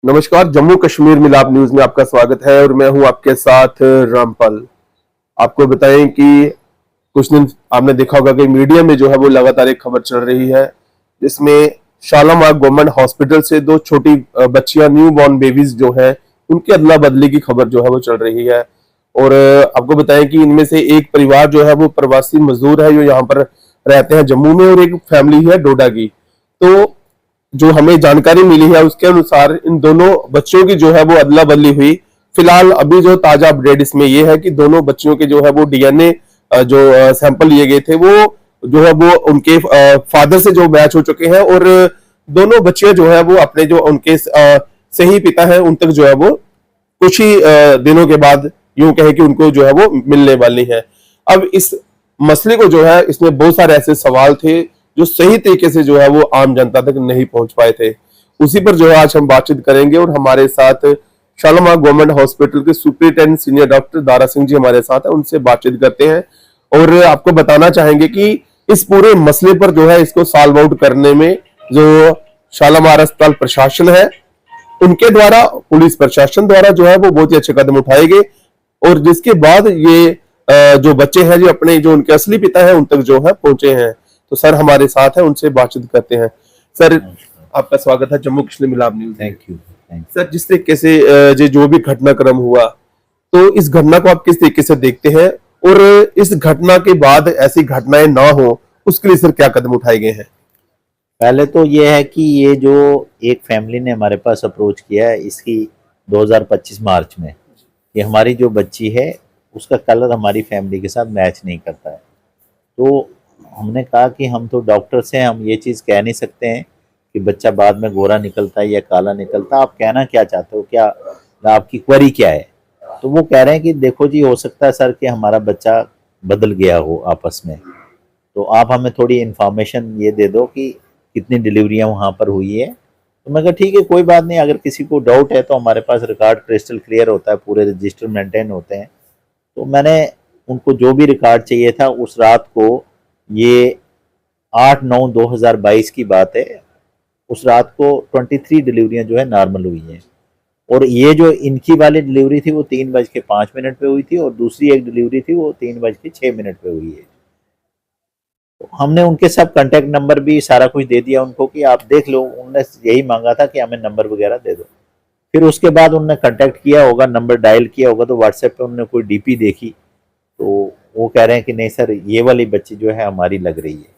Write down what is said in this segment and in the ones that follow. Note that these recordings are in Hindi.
नमस्कार। जम्मू कश्मीर मिलाप न्यूज में आपका स्वागत है और मैं हूं आपके साथ रामपाल। आपको बताएं कि कुछ दिन आपने देखा होगा कि मीडिया में जो है वो लगातार एक खबर चल रही है जिसमें शालामार गवर्नमेंट हॉस्पिटल से दो छोटी बच्चियां न्यू बॉर्न बेबीज जो है उनकी अदला बदली की खबर जो है वो चल रही है। और आपको बताएं कि इनमें से एक परिवार जो है वो प्रवासी मजदूर है जो यहाँ पर रहते हैं जम्मू में, और एक फैमिली है डोडा की। तो जो हमें जानकारी मिली है उसके अनुसार इन दोनों बच्चों की जो है वो अदला बदली हुई। फिलहाल अभी जो ताजा अपडेट इसमें ये है कि दोनों बच्चियों के जो है वो डीएनए जो सैंपल लिए गए थे वो जो है वो उनके फादर से जो मैच हो चुके हैं, और दोनों बच्चियां जो है वो अपने जो उनके सही पिता है उन तक जो है वो कुछ ही दिनों के बाद यूं कहे कि उनको जो है वो मिलने वाली है। अब इस मसले को जो है इसमें बहुत सारे ऐसे सवाल थे जो सही तरीके से जो है वो आम जनता तक नहीं पहुंच पाए थे। उसी पर जो है आज हम बातचीत करेंगे और हमारे साथ शालामार गवर्नमेंट हॉस्पिटल के superintendent senior doctor Dara Singh ji हमारे साथ है, उनसे बातचीत करते हैं और आपको बताना चाहेंगे कि इस पूरे मसले पर जो है इसको सॉल्व आउट करने में जो शालामार अस्पताल प्रशासन है उनके द्वारा, पुलिस प्रशासन द्वारा जो है वो बहुत ही अच्छे कदम उठाए गए, और जिसके बाद ये जो बच्चे हैं जो अपने जो उनके असली पिता है उन तक जो है पहुंचे हैं। तो सर हमारे साथ है, उनसे बातचीत करते हैं। सर आपका स्वागत है जम्मू कश्मीर मिलाप न्यूज। Thank you. सर जिस तरीके से जो भी घटनाक्रम हुआ, तो इस घटना को आप किस तरीके से देखते हैं, और इस घटना के बाद ऐसी घटनाएं ना हो उसके लिए सर क्या कदम उठाए गए हैं? पहले तो ये है कि ये जो एक फैमिली ने हमारे पास अप्रोच किया है इसकी 2025 मार्च में, ये हमारी जो बच्ची है उसका कलर हमारी फैमिली के साथ मैच नहीं करता है। तो हमने कहा कि हम तो डॉक्टर से हम ये चीज़ कह नहीं सकते हैं कि बच्चा बाद में गोरा निकलता है या काला निकलता है, आप कहना क्या चाहते हो, क्या आपकी क्वेरी क्या है? तो वो कह रहे हैं कि देखो जी, हो सकता है सर कि हमारा बच्चा बदल गया हो आपस में, तो आप हमें थोड़ी इन्फॉर्मेशन ये दे दो कि कितनी डिलीवरियां वहाँ पर हुई है। तो मैं कहा ठीक है, कोई बात नहीं, अगर किसी को डाउट है तो हमारे पास रिकॉर्ड क्रिस्टल क्लियर होता है, पूरे रजिस्टर मेंटेन होते हैं। तो मैंने उनको जो भी रिकॉर्ड चाहिए था उस रात को, ये 8/9/2022 की बात है, उस रात को 23 डिलीवरियां जो है नॉर्मल हुई हैं। और ये जो इनकी वाली डिलीवरी थी वो 3:05 पे हुई थी, और दूसरी एक डिलीवरी थी वो 3:06 पे हुई है। तो हमने उनके सब कांटेक्ट नंबर भी सारा कुछ दे दिया उनको कि आप देख लो, उन्होंने यही मांगा था कि हमें नंबर वगैरह दे दो। फिर उसके बाद उन्होंने कांटेक्ट किया होगा, नंबर डायल किया होगा, तो व्हाट्सएप पे उन्होंने कोई डीपी देखी, तो वो कह रहे हैं कि नहीं सर, ये वाली बच्ची जो है हमारी लग रही है।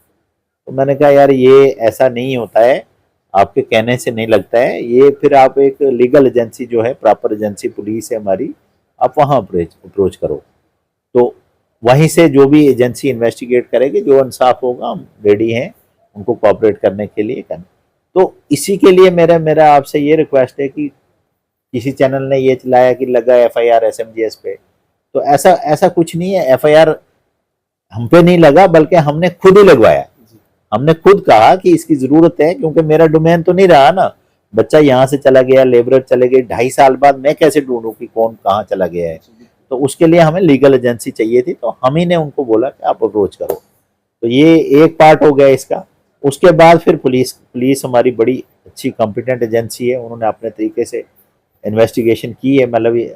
तो मैंने कहा यार ये ऐसा नहीं होता है, आपके कहने से नहीं लगता है ये, फिर आप एक लीगल एजेंसी जो है, प्रॉपर एजेंसी पुलिस है हमारी, आप वहाँ अप्रोच करो। तो वहीं से जो भी एजेंसी इन्वेस्टिगेट करेगी, जो इंसाफ होगा हम रेडी हैं उनको कोऑपरेट करने के लिए करना। तो इसी के लिए मेरा आपसे ये रिक्वेस्ट है कि किसी चैनल ने ये चलाया कि लगा एफआईआर एसएमजीएस पे, तो ऐसा कुछ नहीं है। एफआईआर हम पे नहीं लगा, बल्कि हमने खुद ही लगवाया। हमने खुद कहा कि इसकी जरूरत है, क्योंकि मेरा डोमेन तो नहीं रहा ना, बच्चा यहाँ से चला गया, लेबर चले गए, 2.5 साल बाद मैं कैसे ढूंढूं कि कौन कहाँ चला गया है? तो उसके लिए हमें लीगल एजेंसी चाहिए थी, तो हम ही ने उनको बोला कि आप अप्रोच करो। तो ये एक पार्ट हो गया इसका। उसके बाद फिर पुलिस हमारी बड़ी अच्छी कॉम्पिटेंट एजेंसी है, उन्होंने अपने तरीके से इन्वेस्टिगेशन की है। मतलब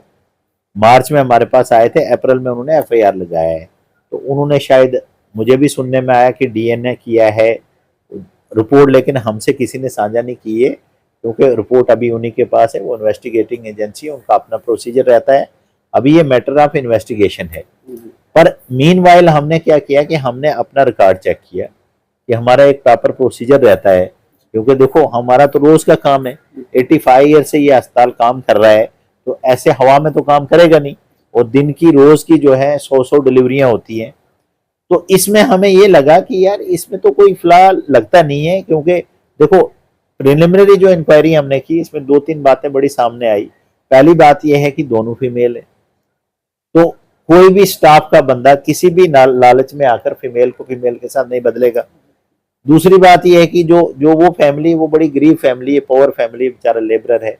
मार्च में हमारे पास आए थे, अप्रैल में उन्होंने एफआईआर लगाया है। तो उन्होंने शायद, मुझे भी सुनने में आया कि डीएनए किया है रिपोर्ट, लेकिन हमसे किसी ने साझा नहीं की है, क्योंकि रिपोर्ट अभी उन्हीं के पास है, वो इन्वेस्टिगेटिंग एजेंसी है, उनका अपना प्रोसीजर रहता है। अभी ये मैटर ऑफ इन्वेस्टिगेशन है। पर मीनवाइल हमने क्या किया कि हमने अपना रिकॉर्ड चेक किया कि हमारा एक प्रॉपर प्रोसीजर रहता है, क्योंकि देखो हमारा तो रोज का काम है, 85 ईयर से ये अस्पताल काम कर रहा है, तो ऐसे हवा में तो काम करेगा नहीं, और दिन की रोज की जो है 100 डिलीवरियां होती हैं। तो इसमें हमें ये लगा कि यार इसमें तो कोई फिलहाल लगता नहीं है, क्योंकि देखो प्रिलिमिनरी जो इंक्वायरी हमने की इसमें 2-3 बातें बड़ी सामने आई। पहली बात यह है कि दोनों फीमेल है, तो कोई भी स्टाफ का बंदा किसी भी लालच में आकर फीमेल को फीमेल के साथ नहीं बदलेगा। दूसरी बात यह है कि जो वो फैमिली, वो बड़ी गरीब फैमिली है, पुअर फैमिली, बेचारा लेबरर है,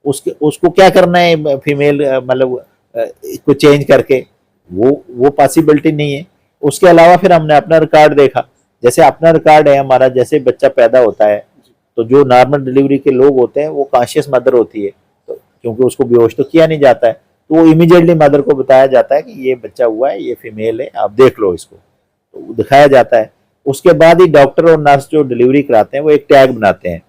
उसको क्या करना है फीमेल मतलब को चेंज करके, वो पॉसिबिलिटी नहीं है। उसके अलावा फिर हमने अपना रिकॉर्ड देखा, जैसे अपना रिकॉर्ड है हमारा, जैसे बच्चा पैदा होता है तो जो नॉर्मल डिलीवरी के लोग होते हैं वो कॉन्शियस मदर होती है, तो क्योंकि उसको बेहोश तो किया नहीं जाता है, तो वो इमीडिएटली मदर को बताया जाता है कि ये बच्चा हुआ है, ये फीमेल है, आप देख लो इसको, तो दिखाया जाता है। उसके बाद ही डॉक्टर और नर्स जो डिलीवरी कराते हैं वो एक टैग बनाते हैं,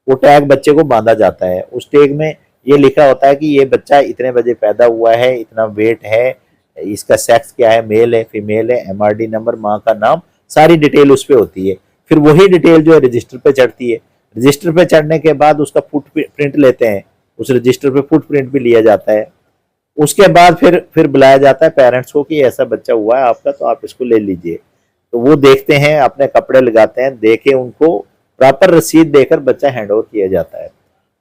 वो टैग बच्चे को बांधा जाता है। उस टैग में ये लिखा होता है कि ये बच्चा इतने बजे पैदा हुआ है, इतना वेट है, इसका सेक्स क्या है, मेल है फीमेल है, MRD नंबर, माँ का नाम, सारी डिटेल उस पर होती है। फिर वही डिटेल जो है रजिस्टर पे चढ़ती है। रजिस्टर पे चढ़ने के बाद उसका फुटप्रिंट लेते हैं, उस रजिस्टर पे फुटप्रिंट भी लिया जाता है। उसके बाद फिर बुलाया जाता है पेरेंट्स को कि ऐसा बच्चा हुआ है आपका, तो आप इसको ले लीजिए। तो वो देखते हैं, अपने कपड़े लगाते हैं, देके उनको प्रॉपर रसीद देकर बच्चा हैंड ओवर किया जाता है।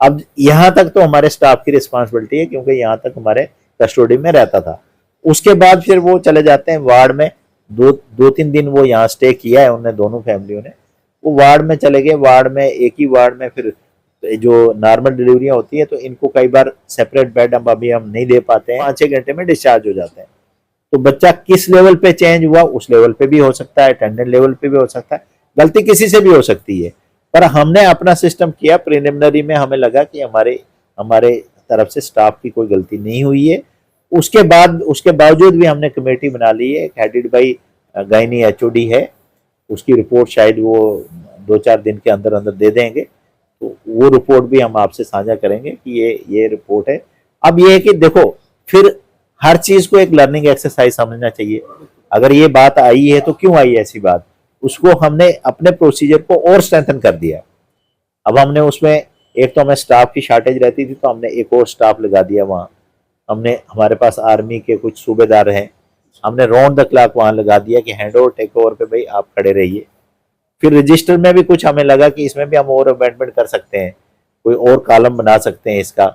अब यहाँ तक तो हमारे स्टाफ की रिस्पॉन्सिबिलिटी है, क्योंकि यहाँ तक हमारे कस्टोडी में रहता था। उसके बाद फिर वो चले जाते हैं वार्ड में, दो तीन दिन वो यहाँ स्टे किया है उन्होंने, दोनों फैमिलियों ने। वो वार्ड में चले गए, वार्ड में एक ही वार्ड में फिर जो नॉर्मल डिलीवरियाँ होती है तो इनको कई बार सेपरेट बेड अभी हम नहीं दे पाते हैं, 5-6 घंटे में डिस्चार्ज हो जाते हैं। तो बच्चा किस लेवल पे चेंज हुआ उस लेवल पे भी हो सकता है, अटेंडेंट लेवल पे भी हो सकता है, गलती किसी से भी हो सकती है। पर हमने अपना सिस्टम किया, प्रिलिमिनरी में हमें लगा कि हमारे तरफ से स्टाफ की कोई गलती नहीं हुई है। उसके बावजूद भी हमने कमेटी बना ली है, हेडेड बाई गायनी HOD है, उसकी रिपोर्ट शायद वो 2-4 दिन के अंदर अंदर दे देंगे, तो वो रिपोर्ट भी हम आपसे साझा करेंगे कि ये रिपोर्ट है। अब ये है कि देखो, फिर हर चीज को एक लर्निंग एक्सरसाइज समझना चाहिए। अगर ये बात आई है तो क्यों आई ऐसी बात, उसको हमने अपने प्रोसीजर को और स्ट्रेंथन कर दिया। अब हमने उसमें, एक तो हमें स्टाफ की शॉर्टेज रहती थी तो हमने एक और स्टाफ लगा दिया वहाँ। हमने, हमारे पास आर्मी के कुछ सूबेदार हैं, हमने राउंड द क्लॉक वहाँ लगा दिया कि हैंड ओवर टेक ओवर पे भाई आप खड़े रहिए। फिर रजिस्टर में भी कुछ हमें लगा कि इसमें भी हम और अमेंडमेंट कर सकते हैं, कोई और कॉलम बना सकते हैं इसका,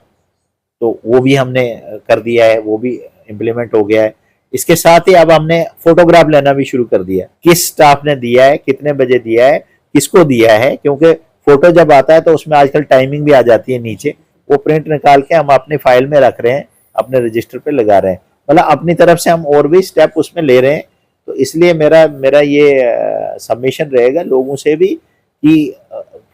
तो वो भी हमने कर दिया है, वो भी इम्प्लीमेंट हो गया है। इसके साथ ही अब हमने फोटोग्राफ लेना भी शुरू कर दिया, किस स्टाफ ने दिया है, कितने बजे दिया है, किसको दिया है, क्योंकि फोटो जब आता है तो उसमें आजकल टाइमिंग भी आ जाती है नीचे, वो प्रिंट निकाल के हम अपनी फाइल में रख रहे हैं, अपने रजिस्टर पे लगा रहे हैं, मतलब अपनी तरफ से हम और भी स्टेप उसमें ले रहे हैं। तो इसलिए मेरा ये सबमिशन रहेगा लोगों से भी कि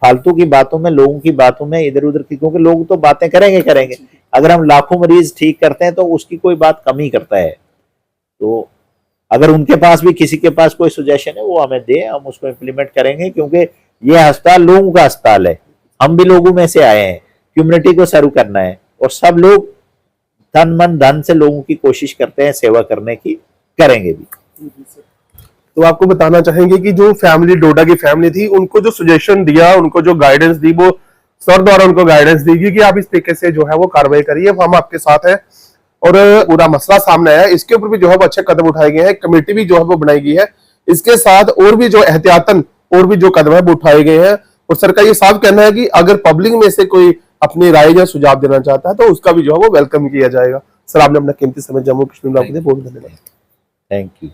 फालतू की बातों में, लोगों की बातों में इधर उधर की, क्योंकि लोग तो बातें करेंगे, अगर हम लाखों मरीज ठीक करते हैं तो उसकी कोई बात कम ही करता है। तो अगर उनके पास भी, किसी के पास कोई सुजेशन है वो हमें दे, हम उसको इम्प्लीमेंट करेंगे, क्योंकि ये अस्पताल लोगों का अस्पताल है, हम भी लोगों में से आए हैं, कम्युनिटी को सर्व करना है, और सब लोग तन मन धन से लोगों की कोशिश करते हैं सेवा करने की, करेंगे भी। तो आपको बताना चाहेंगे कि जो फैमिली, डोडा की फैमिली थी, उनको जो सजेशन दिया, उनको जो गाइडेंस दी, वो सर द्वारा उनको गाइडेंस दी गई कि आप इस तरीके से जो है वो कार्रवाई करिए, हम आपके साथ हैं, और पूरा मसला सामने आया, इसके ऊपर भी जो है वो अच्छे कदम उठाए गए हैं, कमेटी भी जो है वो बनाई गई है। इसके साथ और भी जो एहतियातन और भी जो कदम है वो उठाए गए हैं, और सर का ये साफ कहना है कि अगर पब्लिक में से कोई अपनी राय या सुझाव देना चाहता है तो उसका भी जो है वो वेलकम किया जाएगा। सर, आपने अपना कीमती समय जम्मू कश्मीर में बहुत धन्यवाद। Thank you.